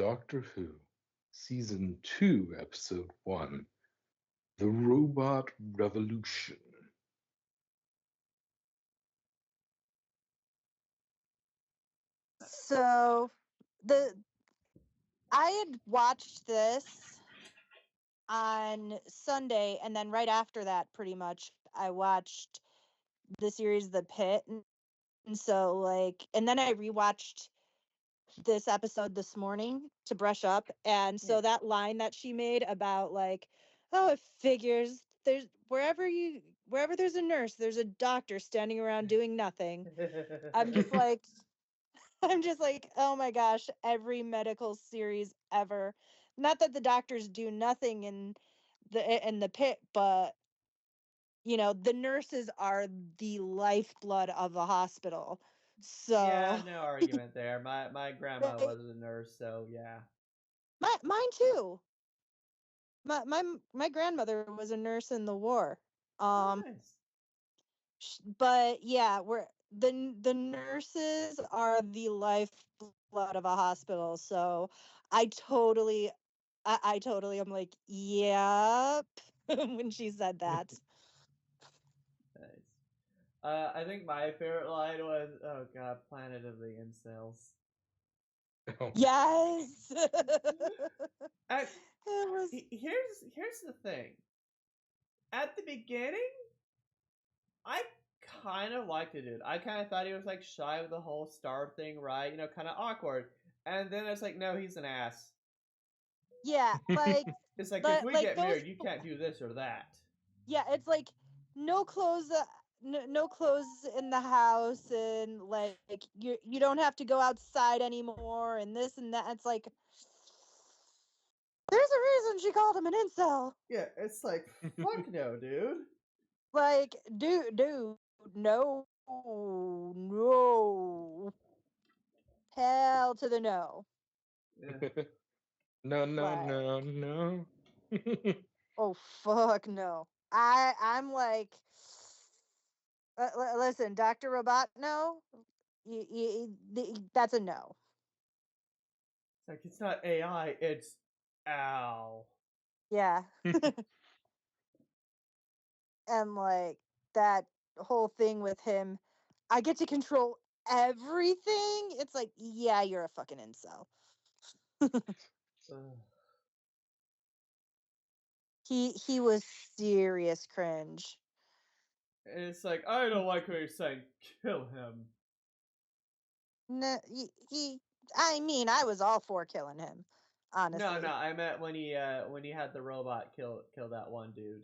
Doctor Who, Season 2, Episode 1, The Robot Revolution. So I had watched this on Sunday, and then right after that, pretty much, I watched the series The Pit. And so, like, and then I rewatched this episode this morning to brush up. And so that line that she made about, like, oh, it figures there's wherever there's a nurse, there's a doctor standing around doing nothing. I'm just like, I'm just like, oh my gosh, every medical series ever. Not that the doctors do nothing in the pit, but the nurses are the lifeblood of the hospital. Yeah, So no argument there. My grandma they, was a nurse, so yeah. mine too. My grandmother was a nurse in the war. Oh, nice. But yeah, the nurses are the lifeblood of a hospital. So I totally I totally am like, yep, when she said that. Nice. I think my favorite line was, "Oh God, Planet of the Incels." Oh, Yes. And It was here's the thing. At the beginning, I kind of liked it, dude. I kind of thought he was like shy of the whole star thing, right? Kind of awkward. And then it's like, no, he's an ass. yeah, like It's like if but we like get those married, you can't do this or that. yeah, it's like no clothes no clothes in the house, and like you don't have to go outside anymore, and this and that. It's like there's a reason she called him an incel. Yeah, it's like, fuck no, dude. Like, dude, no, no, hell to the no. Yeah. no, no, Like, no, no. oh fuck no. I'm like, listen, Dr. Robotno, that's a no. It's like, it's not AI, it's ow. Yeah. And like that whole thing with him, I get to control everything. It's like, yeah, you're a fucking incel. Ugh. He was serious cringe. And it's like, I don't like what you're saying. Kill him. No, I mean, I was all for killing him, No, no, honestly. I meant when he had the robot kill that one dude.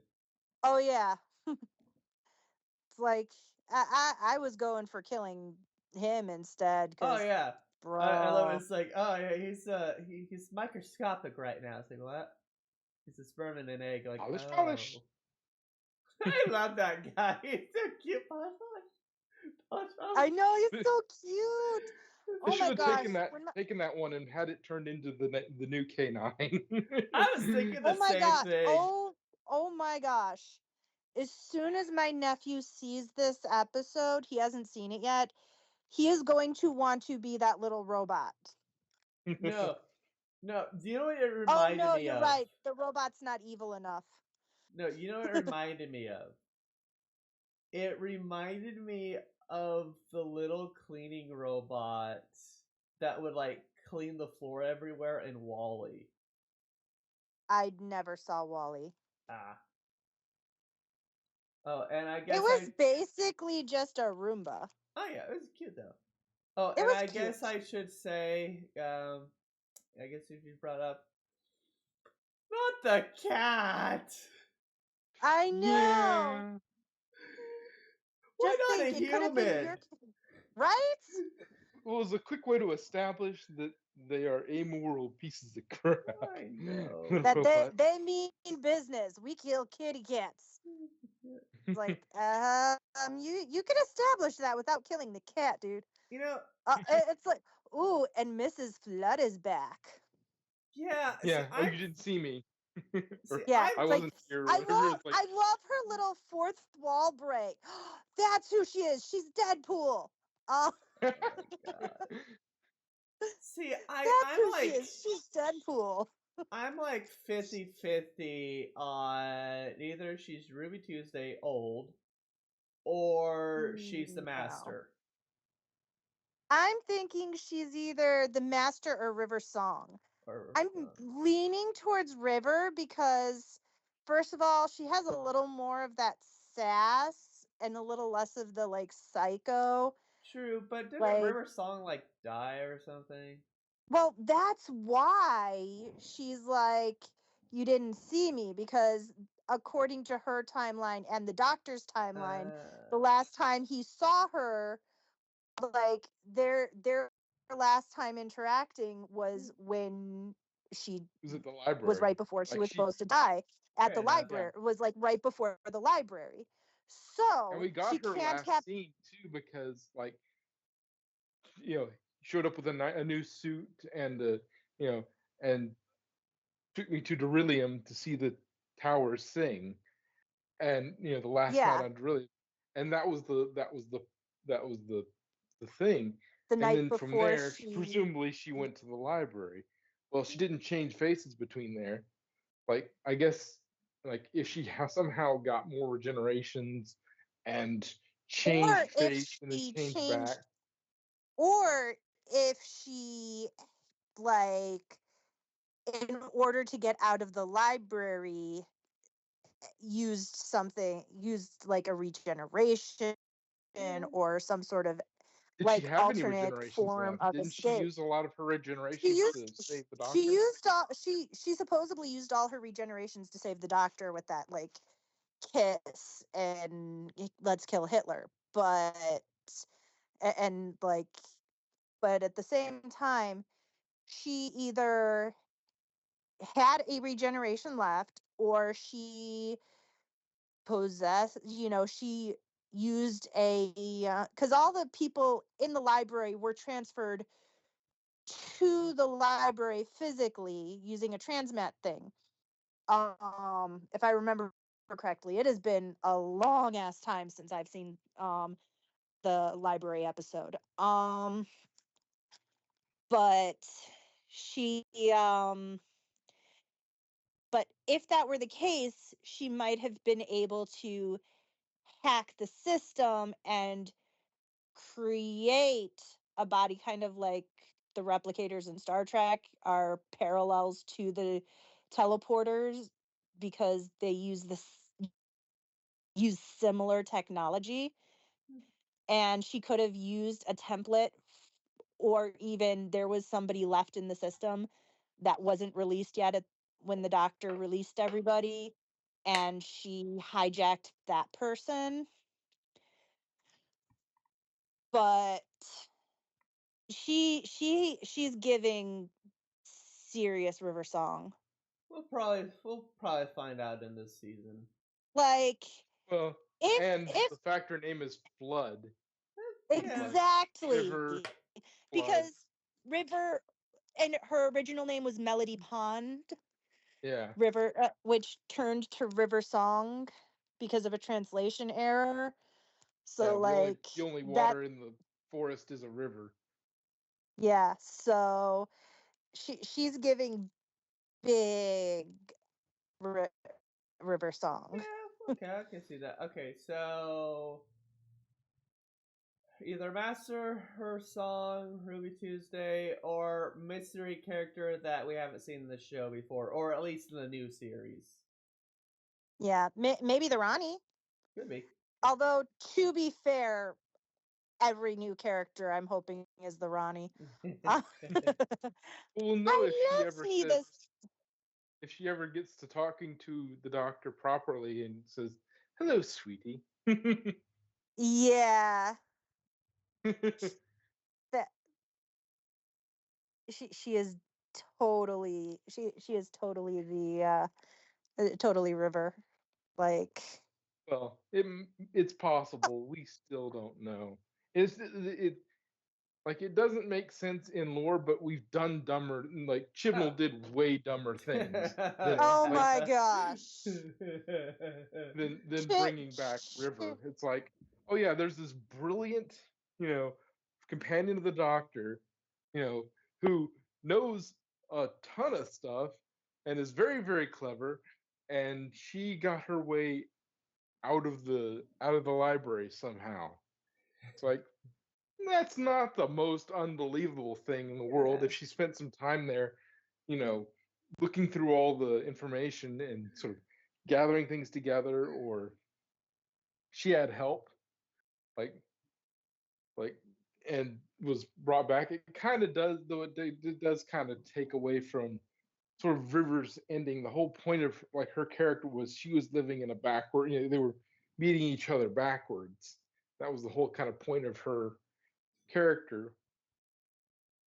Oh yeah, it's like I was going for killing him instead, Oh because yeah, I love it. bro, It's like, oh yeah, he's microscopic right now. It's like what? He's a sperm and an egg. Like, Polish, oh, polish. I love that guy. He's so cute. Posh. I know he's so cute. They Oh should my have gosh, taken that one and had it turned into the new K9. I was thinking the oh my same gosh, thing. oh my gosh. As soon as my nephew sees this episode, he hasn't seen it yet. He is going to want to be that little robot. No, no. Do you know what it Oh reminded no, me you're of? right. The robot's not evil enough. No, you know what it reminded me of? It reminded me of the little cleaning robot that would like clean the floor everywhere in Wally. I never saw Wally. Ah. Oh, and I It guess was basically just a Roomba. Oh yeah, it was cute though. Oh, It and was I cute. guess I should say, I guess if you brought up not the cat. I know. Yeah. Why Just not think, a it could have been human? your right? Well, it was a quick way to establish that they are amoral pieces of crap. I know. The That they robots. they mean business. We kill kitty cats. It's like, you can establish that without killing the cat, dude. You know, It's like, ooh, and Mrs. Flood is back. yeah. Yeah. Oh, you didn't see me. Or Yeah, I I it's like wasn't here. Or I whatever. love It's like, I love her little fourth wall break. That's who she is. She's Deadpool. Oh, Oh God. See, That's I'm who she like is. She's Deadpool. I'm like 50-50 on either she's Ruby Tuesday old or she's the No. master. I'm thinking she's either the Master or River Song. Or I'm leaning towards River because, first of all, she has a little more of that sass and a little less of the like psycho. true, but didn't Like, River Song like die or something? well, that's why she's like, you didn't see me because according to her timeline and the doctor's timeline, the last time he saw her, like their last time interacting was when she It was at the was library. right before she Like was she, supposed to die at the Fair enough. yeah. library. It was like right before the library. And So we got she her can't last have. scene too because like showed up with a new suit and you know and took me to Beryllium to see the towers sing, and the last night Yeah, on Beryllium, and that was the thing. the And night then from before there, she. presumably she went to the library. Well, she didn't change faces between there. Like I guess, like if she somehow got more regenerations and changed Or if face and then she changed back. changed, or if she, like, in order to get out of the library, used like a regeneration Yeah. or some sort of Did she like have any alternate regenerations form left? of Didn't she escape. use a lot of her She regenerations to used save the she doctor? used all she supposedly used all her regenerations to save the doctor with that like kiss and let's kill Hitler. And like but at the same time she either had a regeneration left or she she used a because all the people in the library were transferred to the library physically using a transmat thing. If I remember correctly, it has been a long ass time since I've seen the library episode. But she but if that were the case, she might have been able to hack the system and create a body kind of like the replicators in Star Trek are parallels to the teleporters because they use similar technology, and she could have used a template or even there was somebody left in the system that wasn't released yet when the doctor released everybody and she hijacked that person, but she's giving serious River Song. We'll probably find out in this season. Like Well, and if the fact her name is Flood. Yeah. Like exactly River Flood. because River and her original name was Melody Pond Yeah. River, which turned to River Song because of a translation error. Yeah. So The only like the only that, water in the forest is a river. yeah. So she's giving big ri- River Song. Yeah, okay, I can see that. Okay, so either Master, her song, Ruby Tuesday, or mystery character that we haven't seen in the show before, or at least in the new series. Yeah, maybe the Ronnie. Could be. Although to be fair, every new character I'm hoping is the Ronnie. Uh, We'll know I just need this. if she ever gets to talking to the doctor properly and says, "Hello, sweetie." Yeah, that she is she is totally the totally River. Like Well, it's possible. We still don't know. It doesn't make sense in lore, but we've done dumber. Like Oh. Chibnall did way dumber things than oh like my gosh. than Chi- bringing back chi- River. It's like, oh yeah, there's this brilliant, you know, companion of the Doctor, you know, who knows a ton of stuff and is very, very clever. And she got her way out of the library somehow. It's like that's not the most unbelievable thing in the world Yeah. if she spent some time there, you know, looking through all the information and sort of gathering things together, or she had help, like like and was brought back. It kind of does, though. It does kind of take away from sort of River's ending. The whole point of like her character was she was living in a backward. They were meeting each other backwards. That was the whole kind of point of her character.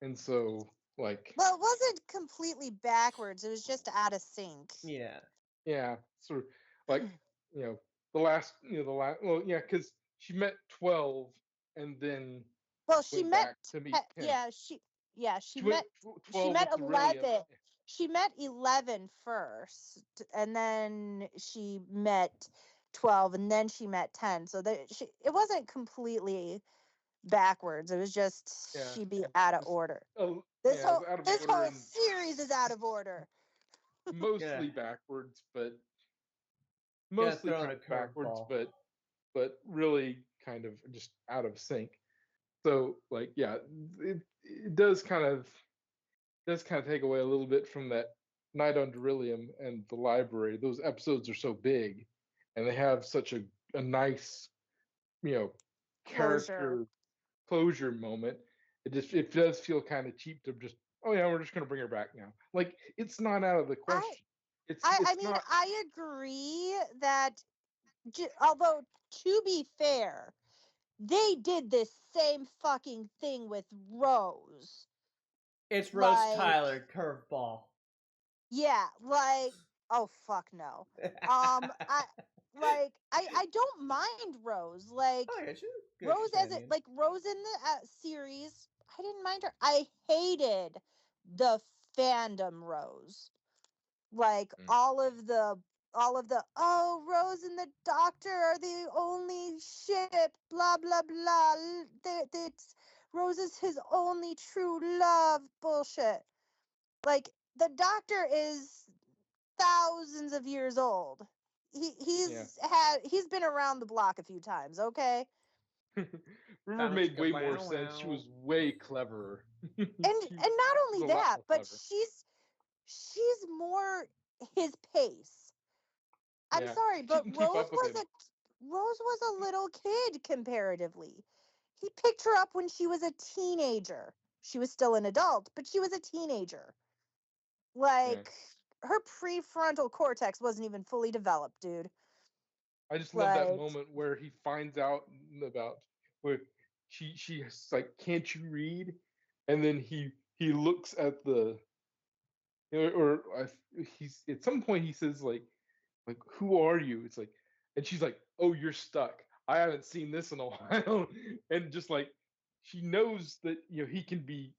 And so, like, Well, it wasn't completely backwards. It was just out of sync. Yeah. yeah, sort of like, you know, well, yeah, because she met 12 and then Well, she went met back to meet 10. she She went met she 12 met with the Rillium. 11. She met 11 first, and then she met 12, and then she met 10. So it wasn't completely backwards. It was just Yeah, she be out of just, order. oh, This yeah, it whole was out of this order whole and series is out of order. Yeah. mostly backwards, but Gonna mostly throw in kind a of backwards, curveball. but really kind of just out of sync. So, like, yeah, it does kind of take away a little bit from that Night on Beryllium and the library. Those episodes are so big, and they have such a nice, you know, Closure. character closure moment. It does feel kind of cheap to just, oh yeah, we're just gonna bring her back now. Like, it's not out of the I question. It's I it's mean, not. I agree that although to be fair, they did this same fucking thing with Rose. It's Rose Like, Tyler curveball. yeah, like, oh fuck no. I don't mind Rose. Like, Oh yeah, she's a good Rose as it companion. like Rose in the series, I didn't mind her. I hated the fandom Rose. Like Mm, all of the oh, Rose and the Doctor are the only ship, blah blah blah. That's Rose is his only true love bullshit. Like, the Doctor is thousands of years old. yeah. He's been around the block a few times, okay? River Time to made go way more wow sense. She wow. was way cleverer. And She not was only a lot that, more but clever. she's more his pace. I'm Yeah, sorry, she but can keep up with him. Rose was a little kid comparatively. He picked her up when she was a teenager. She was still an adult, but she was a teenager. Yeah, Like, her prefrontal cortex wasn't even fully developed, dude. I just love that Like, moment where he finds out about where she's like, "Can't you read?" And then he looks at the, he's at some point he says like, "Who are you?" It's like, and she's like, "Oh, you're stuck. I haven't seen this in a while." And just like, she knows that, he can be,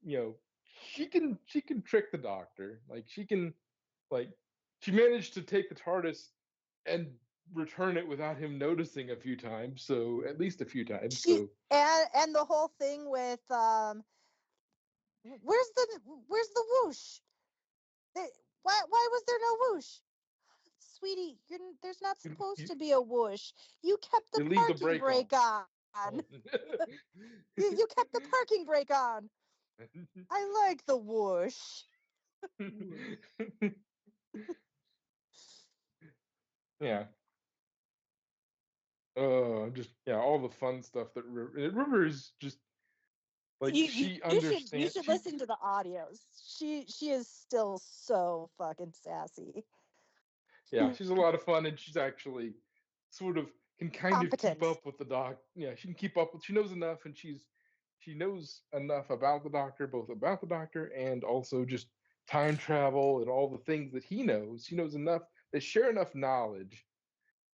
she can trick the Doctor. Like, she can, like, she managed to take the TARDIS and return it without him noticing a few times. So at least a few times. she So and the whole thing with where's the whoosh? Why was there no whoosh? Sweetie, there's not you, supposed you, to be a whoosh. You kept the you leave the parking brake on. brake on. Oh. You kept the parking brake on. I like the whoosh. Yeah. Oh, just, yeah, all the fun stuff that River is just like, she You understands. should listen to the audios. She is still so fucking sassy. Yeah, she's a lot of fun, and she's actually sort of can kind of keep Competent. up with the doc. Yeah, she can keep up with. She knows enough, and she knows enough about the Doctor, both about the Doctor and also just time travel and all the things that he knows. She knows enough. They share enough knowledge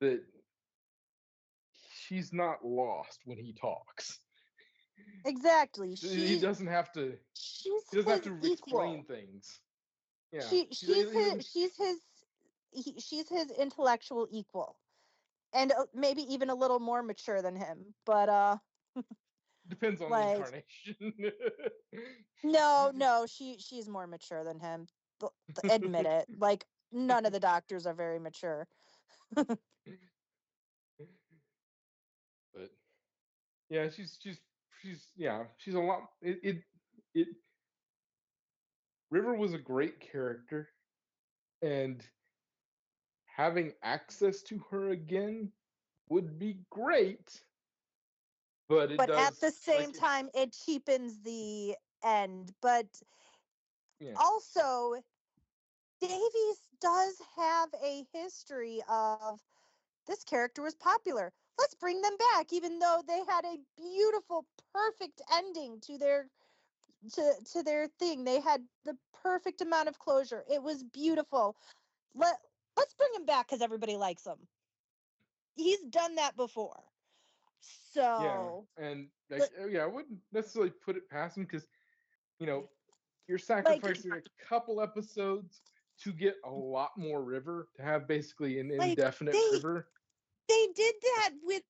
that she's not lost when he talks. Exactly. He doesn't have to. She's He doesn't have his to explain equal. things. Yeah, She she's his she's his she's his intellectual equal. And maybe even a little more mature than him. But Depends on the Like, incarnation. no, she's more mature than him. Admit it. Like, none of the doctors are very mature. But yeah, she's a lot. It River was a great character, and having access to her again would be great. But it But at does the same time, it cheapens the end. But yeah. also, Davies does have a history of this character was popular. Let's bring them back, even though they had a beautiful, perfect ending to their thing. They had the perfect amount of closure. It was beautiful. Let's bring him back because everybody likes him. He's done that before. Yeah, So, and like I wouldn't necessarily put it past him because you know you're like, sacrificing a couple episodes to get a lot more River to have basically an like indefinite River. they did that with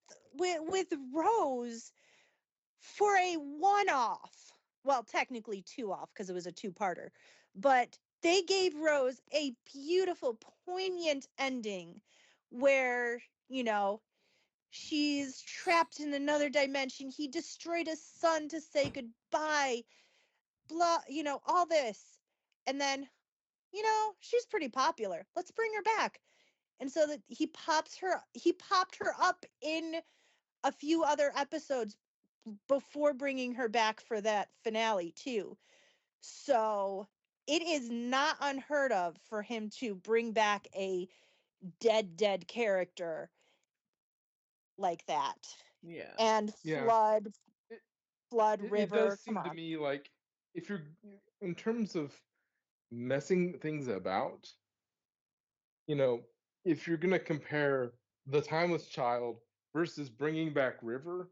Rose for a one-off. Well, technically two-off because it was a two-parter. But they gave Rose a beautiful, poignant ending where, she's trapped in another dimension. He destroyed a son to say goodbye. Blah, all this. And then, she's pretty popular. Let's bring her back. And so that he popped her up in a few other episodes before bringing her back for that finale too. So it is not unheard of for him to bring back a dead character like that. Yeah. And Yeah, flood it, it River. does Come seem to on. me like if you're in terms of messing things about, you know, if you're gonna compare the Timeless Child versus bringing back River,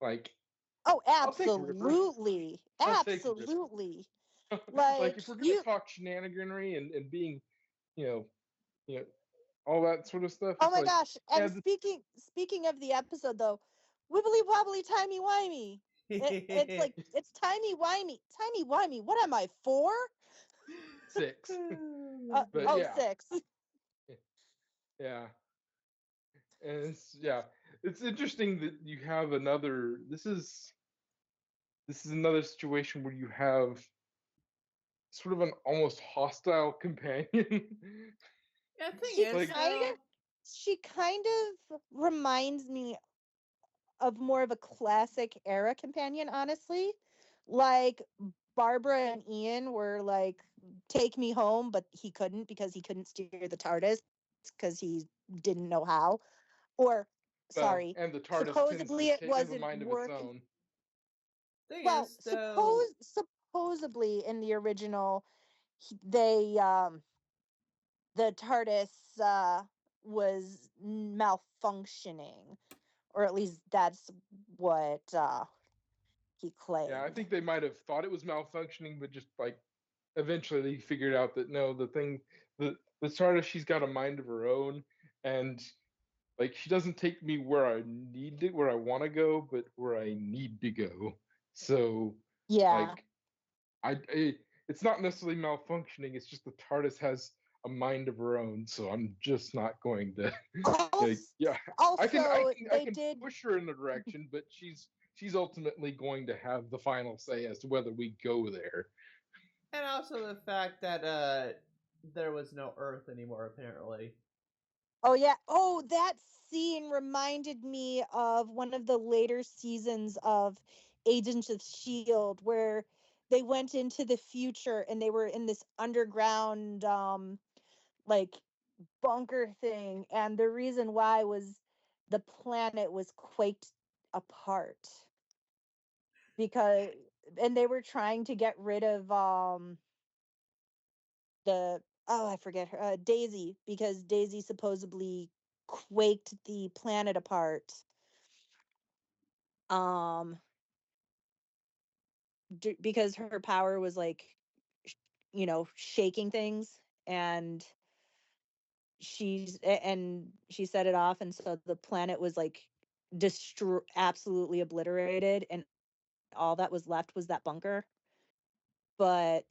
like Oh, I'll take River. absolutely. I'll take River. Absolutely. Like Like if we're gonna you talk shenaniganery and being, you know, you know, all that sort of stuff, Oh it's my like, gosh. yeah, And speaking of the episode though, wibbly wobbly timey wimey. It's like it's timey wimey. What am I, 4? 6. Oh, But Oh, yeah, 6. yeah, and it's interesting that you have another. This is another situation where you have sort of an almost hostile companion. Yeah, the thing She is, Like, kind though, of she kind of reminds me of more of a classic era companion, honestly. Like Barbara and Ian were like, take me home, but he couldn't because he couldn't steer the TARDIS because he didn't know how. Or, well, sorry, and the TARDIS supposedly it has a wasn't mind of its working. own. thing Well, is, though, supposedly in the original, they the TARDIS was malfunctioning, or at least that's what he Yeah, I claimed. think they might have thought it was malfunctioning, but just like eventually they figured out that no, the TARDIS, she's got a mind of her own, and like she doesn't take me where I want to go, but where I need to go. So Yeah. like I it's not necessarily malfunctioning. It's just the TARDIS has a mind of her own. So I'm just not going to like Also, yeah. also I they can did. push her in the direction, but she's ultimately going to have the final say as to whether we go there. and also the fact that there was no Earth anymore, apparently. Oh yeah. Oh, that scene reminded me of one of the later seasons of Agents of Shield, where they went into the future and they were in this underground like bunker thing, and the reason why was the planet was quaked apart because and they were trying to get rid of the I forget her, Daisy, because Daisy supposedly quaked the planet apart um because her power was like shaking things, and she set it off, and so the planet was like absolutely obliterated, and all that was left was that bunker. But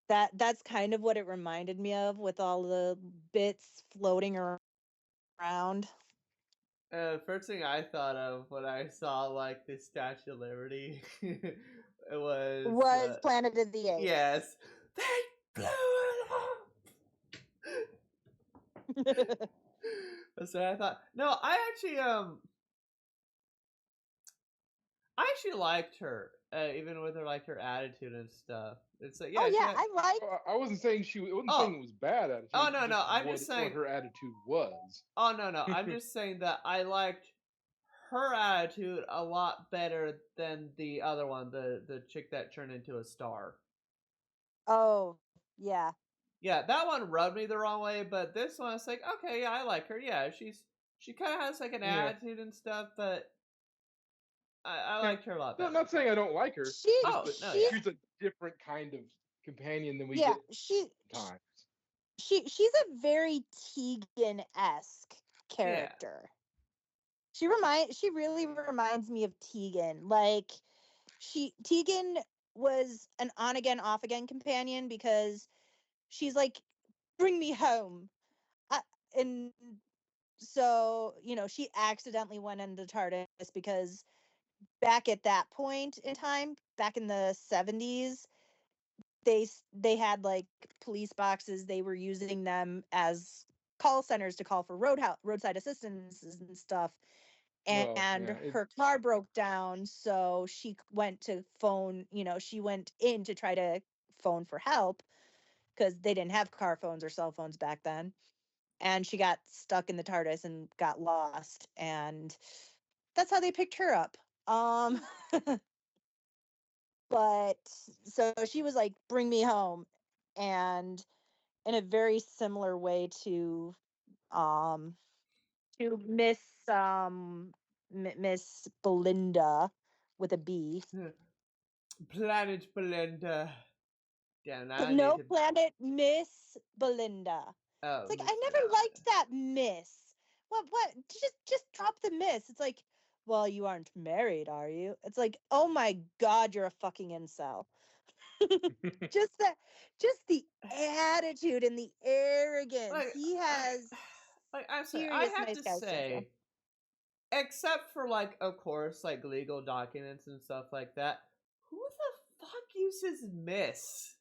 that's kind of what it reminded me of, with all the bits floating around. First thing I thought of when I saw like the Statue of Liberty, it was Was Planet of the Apes. yes, they blew it up. That's what I thought. No, I actually liked her, even with her like her attitude and stuff. It's like Oh yeah, she yeah, had. I like. I wasn't saying I wasn't Oh, saying it was bad attitude. oh It's no, just no. I'm what just saying. her attitude was. Oh no. I'm just saying that I liked her attitude a lot better than the other one, the chick that turned into a star. Oh yeah. Yeah, that one rubbed me the wrong way, but this one I was like, okay, yeah, I like her. Yeah, she kind of has like an Yeah. attitude and stuff, but I Yeah. liked her a lot No, better. I'm not saying I don't like her. She Just Oh that no, yeah, she's a different kind of companion than we yeah get she sometimes. she's a very Tegan-esque yeah. character. She really reminds me of Tegan. Like Tegan was an on again off again companion, because she's like, bring me home. And so, she accidentally went into TARDIS because back at that point in time, back in the 70s, they had like police boxes. They were using them as call centers to call for roadside assistance and stuff. Well, And yeah, her car broke down, so she went to phone, she went in to try to phone for help, because they didn't have car phones or cell phones back then. And she got stuck in the TARDIS and got lost, and that's how they picked her up. Um but so she was like, bring me home. And in a very similar way um to Miss Belinda, with a B. Planet Belinda. Damn, now I need No, to. Planet Miss Belinda. Oh, It's like, Miss I never Belinda. liked that Miss. What? Just drop the Miss. It's like, well, you aren't married, are you? It's like, oh my God, you're a fucking incel. just that, just the attitude and the arrogance. Like, He has I'm sorry, I serious have nice to guy syndrome. say, except for like, of course, like legal documents and stuff like that, who the fuck uses Miss?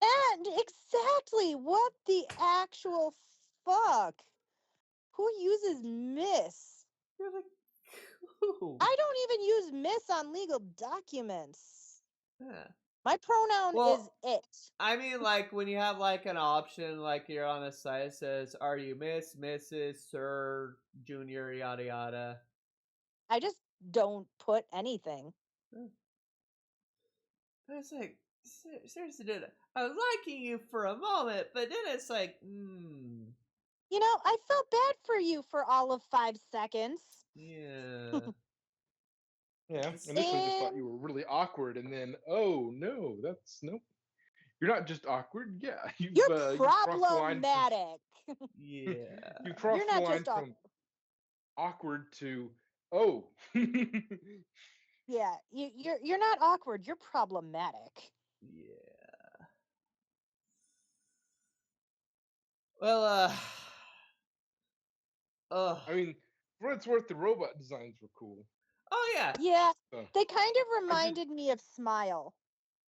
And exactly, what the actual fuck? Who uses Miss? You're like, who? I don't even use Miss on legal documents. Yeah. My pronoun is Well, it. I mean, like when you have like an option, like you're on a site that says, "Are you Miss, Mrs., Sir, Junior, yada yada." I just don't put anything. Yeah. It's like, seriously, dude, I was liking you for a moment, but then it's like, I felt bad for you for all of 5 seconds. yeah. yeah. It's, Initially, just thought And you were really awkward, and then, oh no, that's nope. You're not just awkward. Yeah, you're you've crossed the line from problematic. yeah. you've You're crossed the not line just from awkward. awkward to oh. Yeah, you're not awkward. You're problematic. Yeah. Well, ugh. I mean, for what it's worth, the robot designs were cool. Oh yeah, Yeah, So they kind of I did, reminded me of Smile.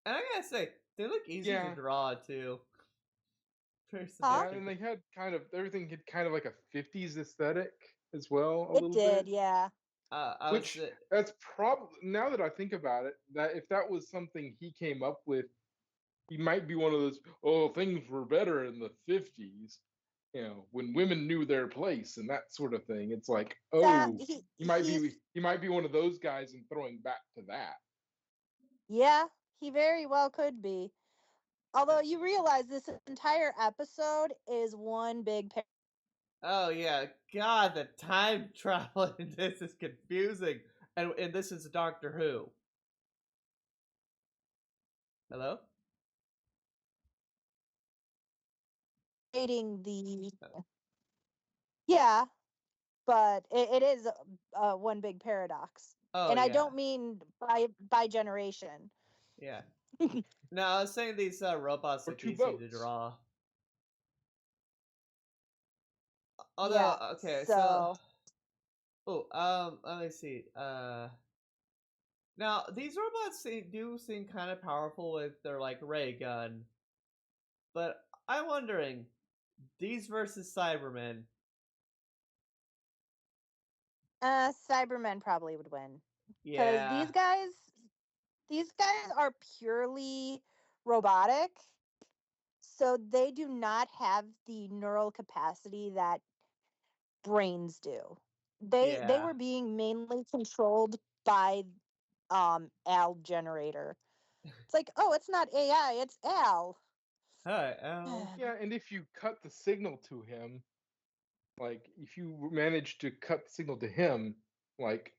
and I gotta say, they look easy to yeah, draw too. Very Huh? yeah, and symmetric. they had kind of everything had kind of like a '50s aesthetic as well, a It little did, bit. yeah. I was Which that's probably now that I think about it, that if that was something he came up with, he might be one of those. Oh, things were better in the '50s, when women knew their place and that sort of thing. It's like, Yeah, oh, he might be one of those guys and throwing back to that. yeah, he very well could be. Although you realize this entire episode is one big Oh yeah, God, the time travel in this is confusing, and this is Doctor Who. Hello. parating the. Oh. Yeah, but it is one big paradox. Oh And I yeah, don't mean by generation. yeah. No, I was saying these robots Or look two easy to boats. draw. Yeah. Although, okay, so So let me see. Now these robots do seem kind of powerful with their like ray gun, but I'm wondering these versus Cybermen. Cybermen probably would win. Because Yeah, these guys are purely robotic. So they do not have the neural capacity that brains do. They yeah. were being mainly controlled by Al generator. It's like, oh, it's not AI, it's Al. Hi, Al. Yeah, and if you cut the signal to him, like if you manage to cut the signal to him, like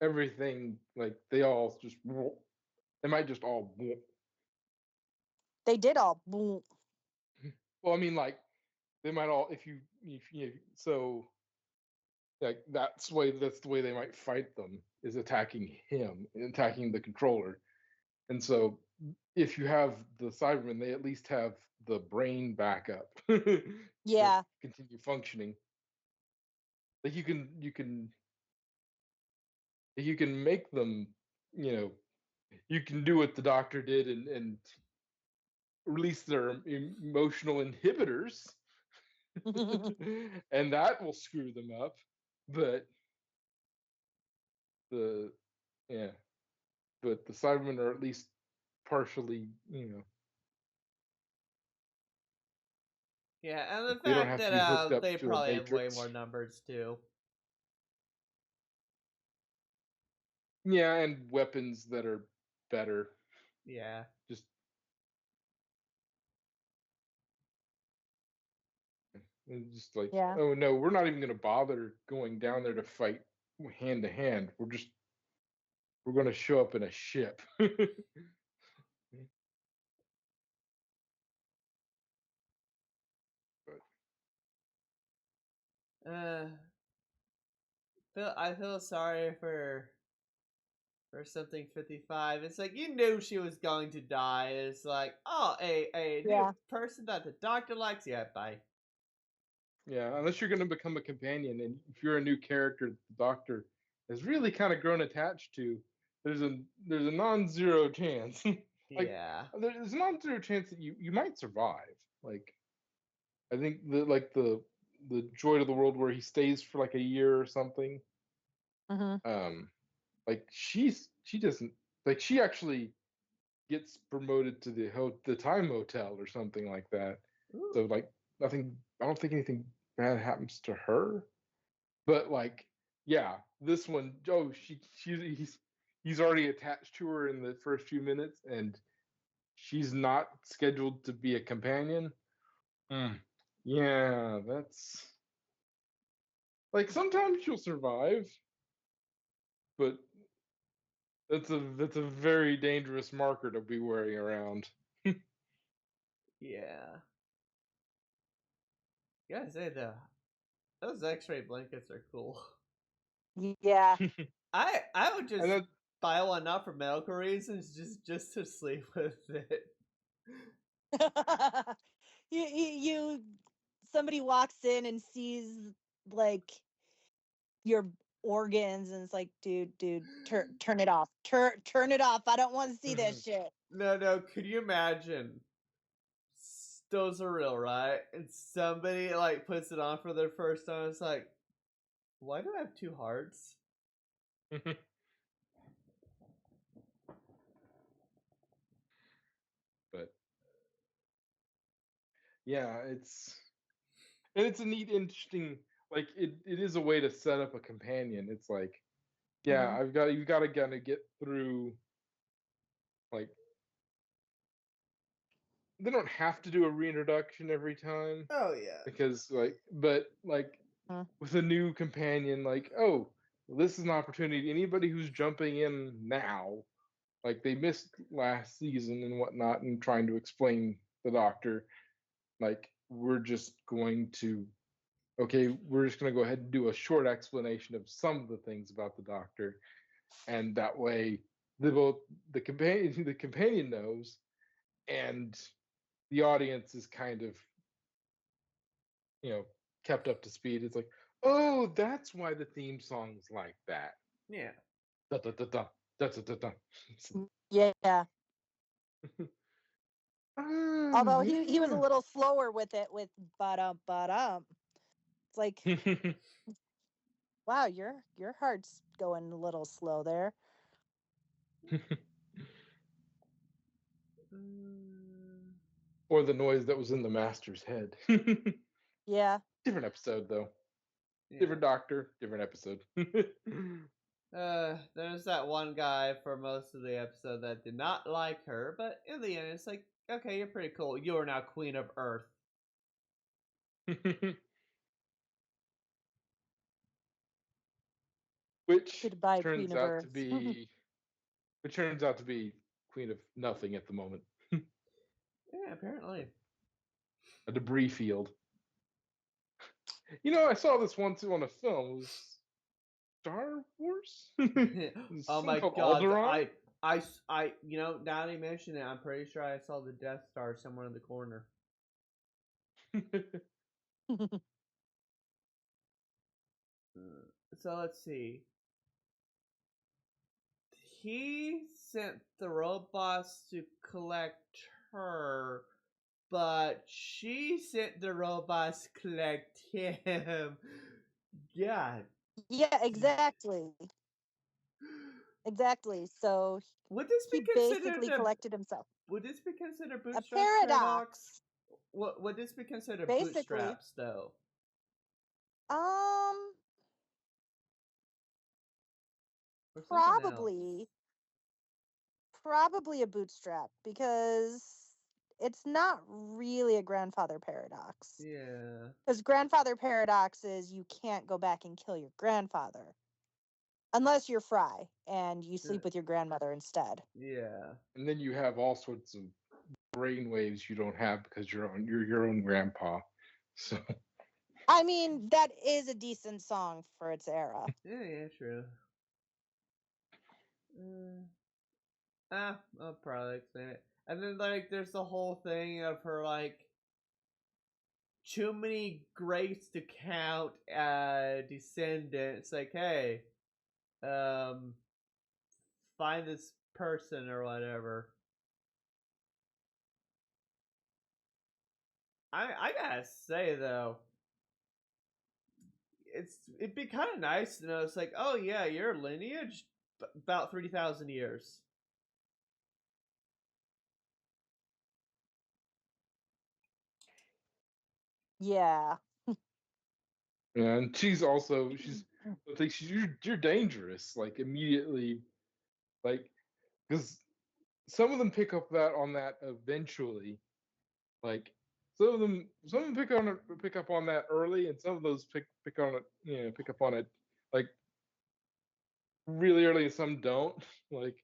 everything, like they all just, they might just all, They did all boom. well, I mean, like they might all, if you, so like that's the way they might fight them is attacking him, attacking the controller. And so if you have the Cybermen, they at least have the brain backup to Yeah. continue functioning. Like you can make them, you know, you can do what the doctor did and release their emotional inhibitors, and that will screw them up. But the yeah, but the Cybermen are at least partially, Yeah, and the like they don't fact have to that be hooked up they to a probably have way matrix. more numbers too. Yeah, and weapons that are better. Yeah. Just just like, Yeah. oh no, we're not even going to bother going down there to fight hand to hand. We're going to show up in a ship. But Uh, I feel sorry for something 55. It's like you knew she was going to die. It's like, oh, a new Yeah. person that the doctor likes. Yeah, bye. yeah, unless you're going to become a companion, and if you're a new character, the Doctor has really kind of grown attached to. There's a non-zero chance, like Yeah. there's a non-zero chance that you might survive. Like I think the Joy to the World where he stays for like a year or something. Hmm. Um, like she doesn't, like she actually gets promoted to the time motel or something like that. Ooh. So like nothing, I don't think anything bad happens to her. But like, yeah, this one, oh, he's already attached to her in the first few minutes, and she's not scheduled to be a companion. Mm. Yeah, that's like sometimes she'll survive, but that's a very dangerous marker to be wearing around. Yeah. You gotta say those X-ray blankets are cool. Yeah. I would And just that, buy one not for medical reasons, just to sleep with it. You somebody walks in and sees like your organs and it's like, dude, turn it off. Turn it off. I don't want to see that shit. No, no. Could you imagine? Those are real, right? And somebody like puts it on for their first time. It's like, why do I have two hearts? but yeah, it's a neat, interesting. Like it is a way to set up a companion. It's like, yeah, Hmm. you've got to kind of get through. Like they don't have to do a reintroduction every time Oh yeah. because but like with a new companion, like, oh, this is an opportunity. Anybody who's jumping in now, like they missed last season and whatnot, and trying to explain the Doctor, like we're just going to okay, we're just going to go ahead and do a short explanation of some of the things about the Doctor. and that way the companion knows, and the audience is kind of you know kept up to speed. It's like, oh, that's why the theme song's like that. Yeah. Da da da da da da da da. Yeah. Although he was a Yeah. little slower with it with ba-dum. It's like, wow, your heart's going a little slow there. Or the noise that was in the master's head. Yeah. Different episode though. Yeah. Different doctor, different episode. There's that one guy for most of the episode that did not like her, but in the end, it's like, okay, you're pretty cool. You are now Queen of Earth. Which Goodbye, Queen turns of out to Earth. be which turns out to be Queen of Nothing at the moment. Yeah, apparently. A debris field. You know, I saw this once on a film. It was Star Wars? Oh Something my called god, Alderaan? you know, now that you mention it, I'm pretty sure I saw the Death Star somewhere in the corner. So let's see. He sent the robots to collect her, but she sent the robots to collect him. God. Yeah, exactly. Exactly. So Would this be he considered basically collected himself. would this be considered A bootstraps paradox? paradox. What would this be considered Basically. bootstraps though? Um Or something else? probably a bootstrap because it's not really a grandfather paradox. Yeah. Because grandfather paradox is you can't go back and kill your grandfather unless you're Fry and you sleep with your grandmother instead. Yeah. And then you have all sorts of brain waves you don't have because you're your own grandpa. So I mean, that is a decent song for its era. Yeah, true. I'll probably explain it. And then like there's the whole thing of her like too many greats to count descendants. Like, hey, um, find this person or whatever. I gotta say though, it'd be kind of nice to know. It's like, oh yeah, your lineage about 3,000 years. Yeah. and she's I think you're dangerous like immediately like because some of them pick up that on that eventually like some of them pick up on that early and some of those pick on it pick up on it like really early and some don't like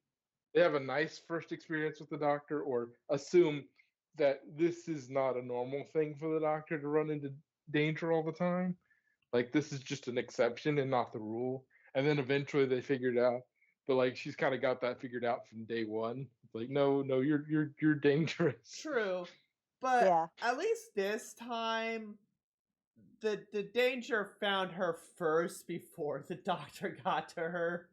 they have a nice first experience with the doctor or assume that this is not a normal thing for the doctor to run into danger all the time. Like this is just an exception and not the rule. And then eventually they figured out. But like she's kind of got that figured out from day one. It's like, no, no, you're dangerous. True, but Yeah. at least this time the danger found her first before the doctor got to her.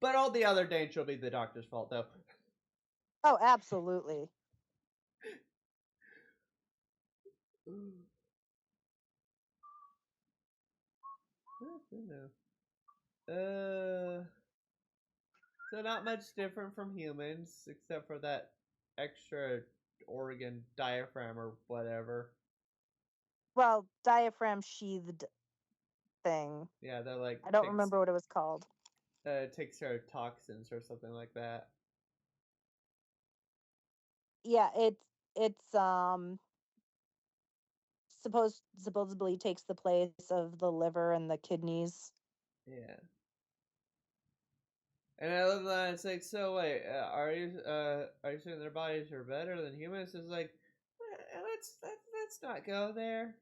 But all the other danger will be the doctor's fault, though. Oh, absolutely. So not much different from humans, except for that extra organ diaphragm or whatever. Well, diaphragm sheathed thing. Yeah, that like I don't remember what it was called. takes care of toxins or something like that. Yeah, it's supposedly takes the place of the liver and the kidneys. Yeah. And I love that it's like, so wait, are you saying their bodies are better than humans? It's like, let's not go there.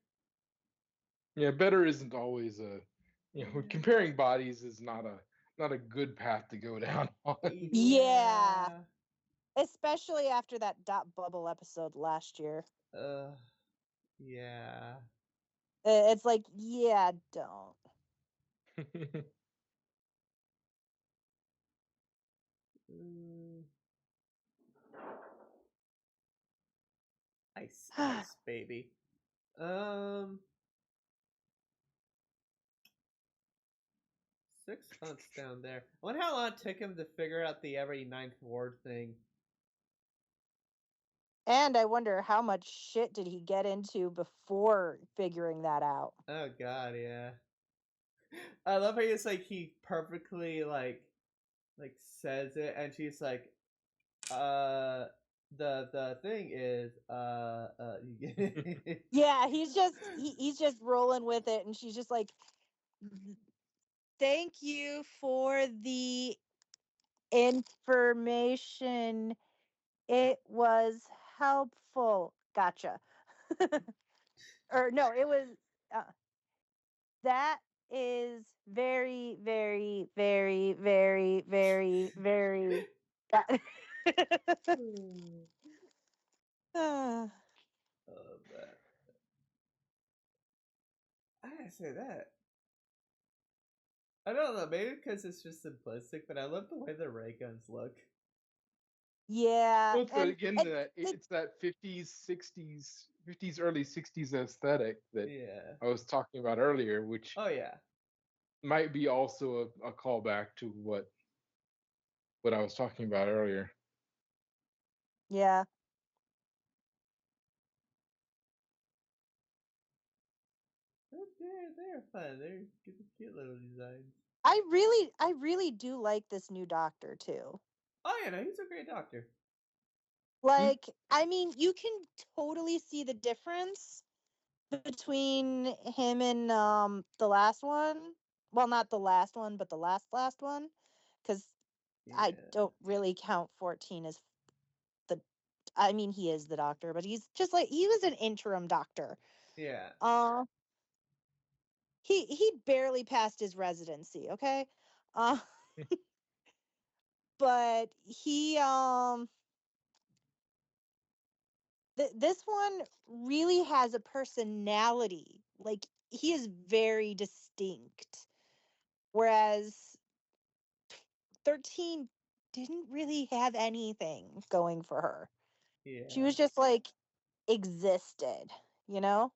Yeah, better isn't always a comparing bodies is not a good path to go down on. Yeah. Especially after that dot bubble episode last year. Yeah. It's like, yeah, don't. Mm. Ice, baby. 6 months down there. I wonder how long it took him to figure out the every ninth word thing. And I wonder how much shit did he get into before figuring that out. Oh god, yeah. I love how it's like he perfectly like says it, and she's like, the thing is, Yeah, he's just rolling with it, and she's just like, "Thank you for the information. It was helpful." Gotcha. Or no, it was. That is very, very, very, very, very, very. Ah, Oh, that. I gotta say that. I don't know, maybe because it's just simplistic, but I love the way the ray guns look. yeah, Well, it's and again that it's that 50s, 60s, 50s, early 60s aesthetic that Yeah. I was talking about earlier, which Oh yeah. might be also a callback to what I was talking about earlier. yeah, They're fun. They're cute little designs. I really do like this new Doctor too. Oh yeah, no, he's a great doctor. Like, I mean, you can totally see the difference between him and the last one. Well, not the last one, but the last one, because I Yeah. don't really count 14 as the. I mean, he is the Doctor, but he's just like he was an interim Doctor. Yeah. Uh, he barely passed his residency. Okay, uh, but he this one really has a personality. Like, he is very distinct, whereas 13 didn't really have anything going for her. She Yeah. was just like existed, you know?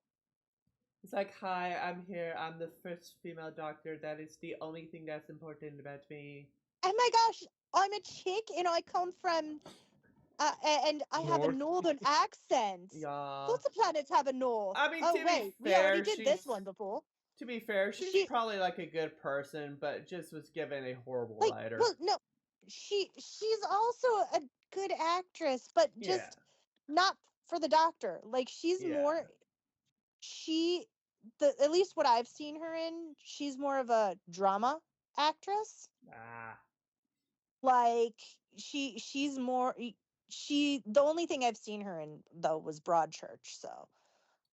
It's like, hi, I'm here. I'm the first female doctor. That is the only thing that's important about me. Oh my gosh, I'm a chick and I come from and I have a North. northern accent. Yeah. Lots of planets have a north. I mean, Oh wait, we already did this one before. she's She probably like a good person, but just was given a horrible like writer. well no, she's also a good actress, but Yeah. just not for the Doctor. Like, she's Yeah. more she the at least what I've seen her in, she's more of a drama actress. Ah. Like, she's more the only thing I've seen her in though was Broadchurch, so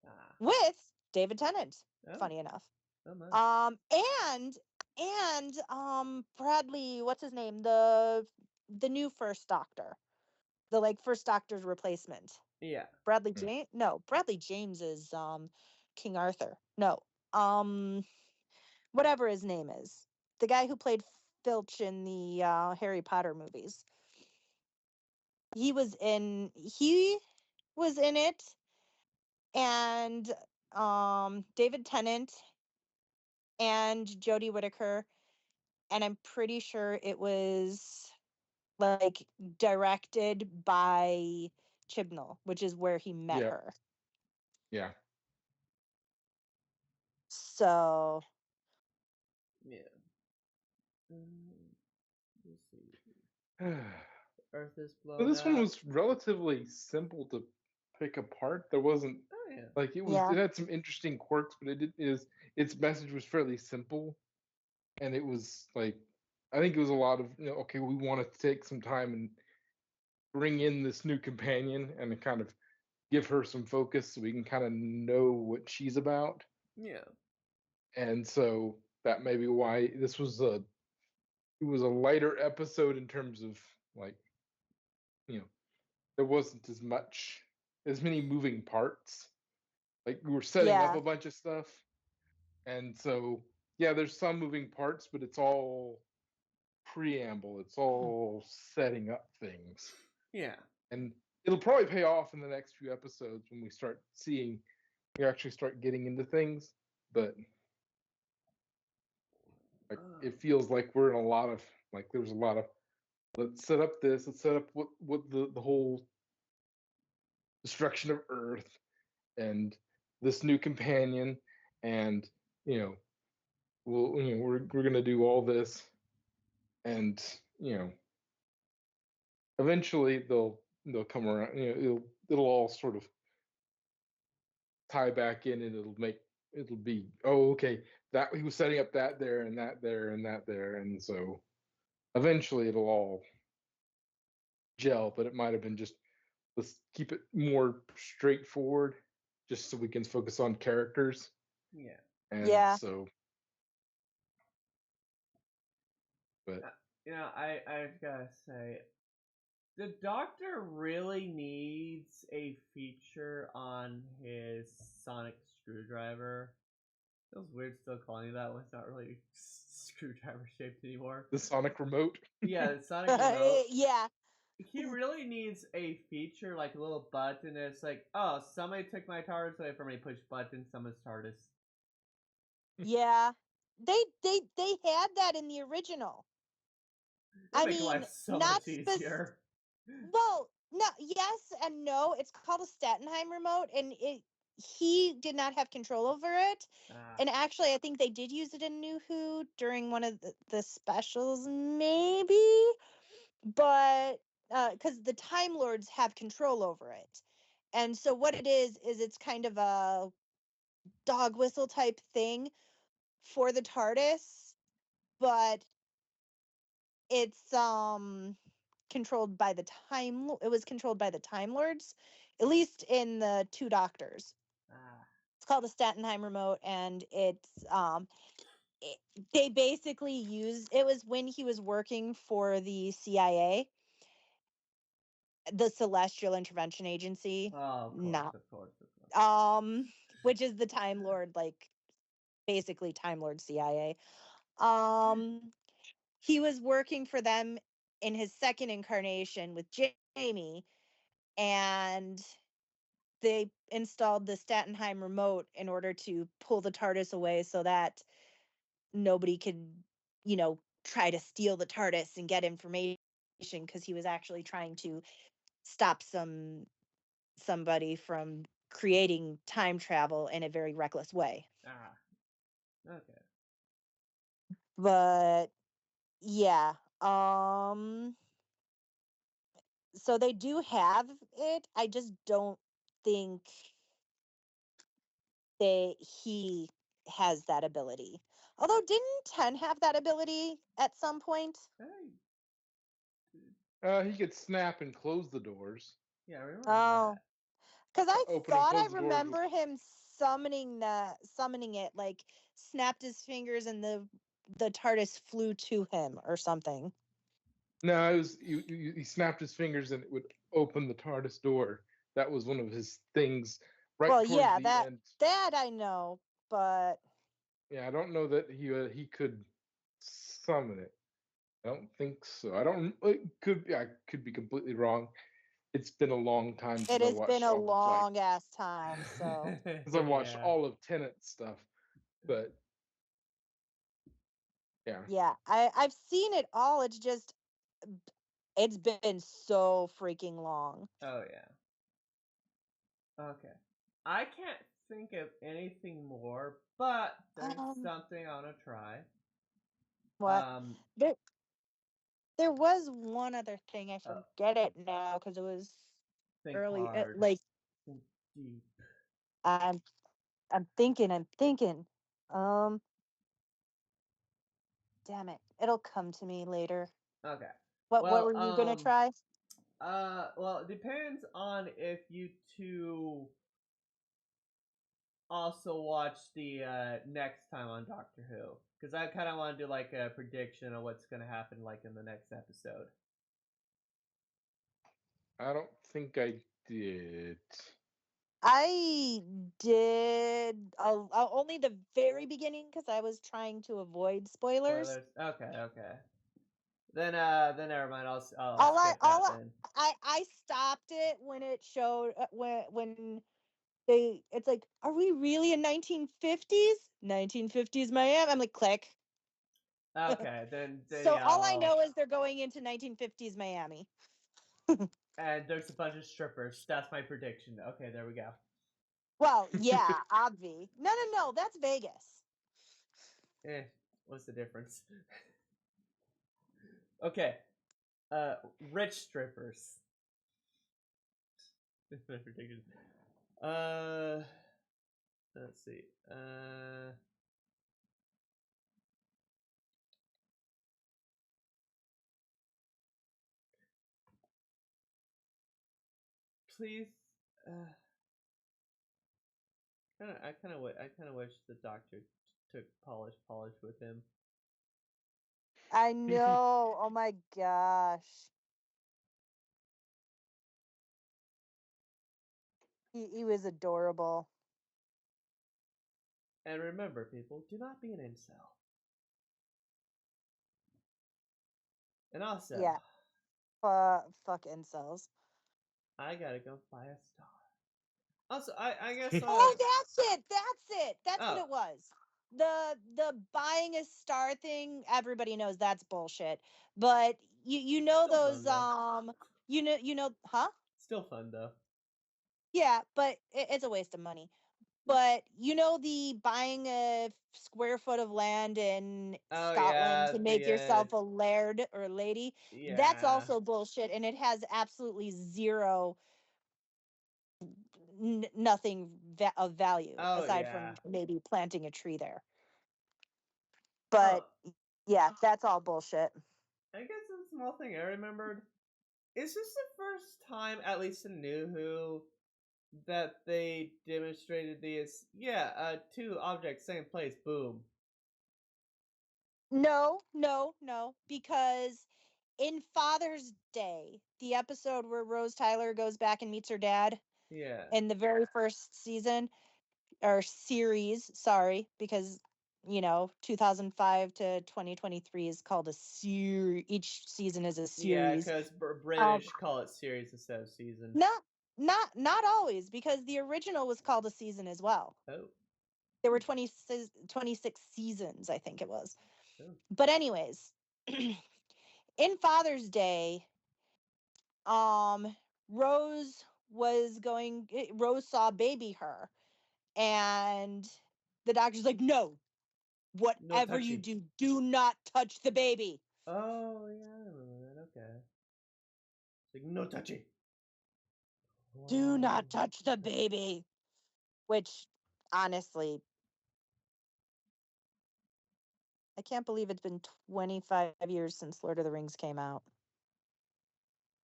Ah. with David Tennant, Oh. funny enough. Oh my. And Bradley, what's his name? The new first Doctor. The like first Doctor's replacement. Yeah. Bradley James? No, Bradley James is King Arthur. No. Um Whatever his name is. The guy who played Filch in the Harry Potter movies. He was in it, and David Tennant and Jodie Whittaker, and I'm pretty sure it was like directed by Chibnall, which is where he met Yeah, her. yeah. So Yeah. Let's see. So Earth is blown this one up. was relatively simple to pick apart. There wasn't Oh yeah. like yeah, it had some interesting quirks, but its message was fairly simple, and it was like I think it was a lot of okay, we want to take some time and bring in this new companion and kind of give her some focus so we can kind of know what she's about. Yeah. And so that may be why this was a it was a lighter episode in terms of like, there wasn't as many moving parts. Like we were setting up Yeah. a bunch of stuff, and so yeah, there's some moving parts, but it's all preamble. It's all setting up things, Yeah. and it'll probably pay off in the next few episodes when we actually start getting into things. But like it feels like we're in a lot of there's a lot of let's set up this, let's set up what the whole destruction of Earth and this new companion, and you know we're gonna do all this, and eventually they'll come around. It'll all sort of tie back in, and it'll be, oh, okay, that he was setting up that there and that there and that there, and so eventually it'll all gel. But it might have been just, let's keep it more straightforward, just so we can focus on characters. Yeah. And Yeah. so, but I've gotta say, the Doctor really needs a feature on his sonic screwdriver. Feels weird still calling it that when it's not really screwdriver shaped anymore. the sonic remote. Yeah, the sonic remote. Yeah. He really needs a feature like a little button that's like, oh, somebody took my TARDIS away from me. Push button, someone's TARDIS. Yeah. They had that in the original. It'd I make mean, life so not much easier. well, no, yes and no. It's called a Stattenheim remote, and he did not have control over it. Ah, And actually, I think they did use it in New Who during one of the specials, maybe. But because the Time Lords have control over it, and so what it is it's kind of a dog whistle type thing for the TARDIS, but it's controlled by the it was controlled by the Time Lords, at least in the Two Doctors. ah, It's called a Stattenheim remote, and they basically used it. Was when he was working for the CIA, the Celestial Intervention Agency, oh, of course, not of course, of course. which is the Time Lord, like basically Time Lord CIA. um he was working for them in his second incarnation with Jamie, and they installed the Stattenheim remote in order to pull the TARDIS away so that nobody could, try to steal the TARDIS and get information, because he was actually trying to stop somebody from creating time travel in a very reckless way. Ah, okay. But yeah, so they do have it. I just don't think he has that ability. Although didn't 10 have that ability at some point? Hey, He could snap and close the doors. yeah, I remember Oh, that. because I Open and thought I close the doors with. remember him summoning it, like snapped his fingers and the TARDIS flew to him or something. No, it was he snapped his fingers and it would open the TARDIS door. That was one of his things right Well, towards yeah, the end. that I know, but Yeah, I don't know that he could summon it. I don't think so. I don't. It could be. I could be completely wrong. It's been a long time it since I has been watched a all of long ass time, so since I watched Yeah. all of Tenet stuff. But yeah, yeah, I've seen it all. It's been so freaking long. Oh yeah. Okay. I can't think of anything more, but there's Um, something I want to try. what? Um, There there was one other thing. I oh, forget it now because it was think early. hard, Like think deep. I'm I'm thinking. Um, damn it, it'll come to me later. Okay. What Well, were you gonna try? well, it depends on if you two also watch the next time on Doctor Who because I kind of want to do like a prediction of what's going to happen like in the next episode. I don't think I did. I did only the very beginning because I was trying to avoid spoilers. Spoilers. Okay. Then never mind. I'll All I skip that then. I stopped it when it showed when it's like, are we really in 1950s? 1950s Miami. I'm like, click. Okay, then So yeah. all I Well, know is they're going into 1950s Miami. and there's a bunch of strippers. That's my prediction. Okay, there we go. Well, yeah, obvi. No, that's Vegas. What's the difference? Okay, rich strippers. That's my prediction. Let's see. Please. I kind of wish the doctor took polish with him. I know. Oh my gosh. He was adorable. And remember, people, do not be an incel. And also, Yeah. Fuck incels. I gotta go buy a star. Also, I guess. Oh, that's it. That's what Oh, it was. The buying a star thing, everybody knows that's bullshit. But you know still those fun though. you know, huh? Still fun though. Yeah, but it's a waste of money. But you know the buying a square foot of land in Oh Scotland yeah, to make the yourself a laird or lady? That's yeah. also bullshit, and it has absolutely zero nothing of value Oh aside yeah. from maybe planting a tree there. Oh, But yeah, that's all bullshit. I guess a small thing I remembered. Is this the first time, at least in New Who, that they demonstrated these? Yeah, two objects, same place, boom. No, because in Father's Day, the episode where Rose Tyler goes back and meets her dad Yeah. in the very first season or series, sorry, because 2005 to 2023 is called a series. Each season is a Yeah, series. because Um, British call it series instead of season. not always, because the original was called a season as well. Oh. There were 26 seasons, I think it was. Oh. But anyways, in Father's Day, um, Rose Rose saw baby her, and the doctor's like, no, No whatever you touchy. do not touch the baby. Oh, yeah, I remember that. Okay. It's like, no touchy. Do Whoa. not touch the baby. Which, honestly, I can't believe it's been 25 years since Lord of the Rings came out.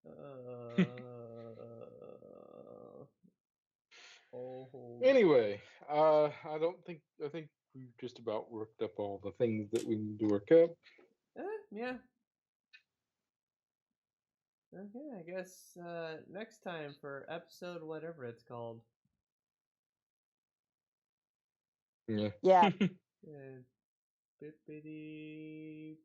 Oh. Anyway, I think we've just about worked up all the things that we need to work up. Yeah. Okay, I guess next time for episode whatever it's called. Yeah. Yeah. Uh, bippity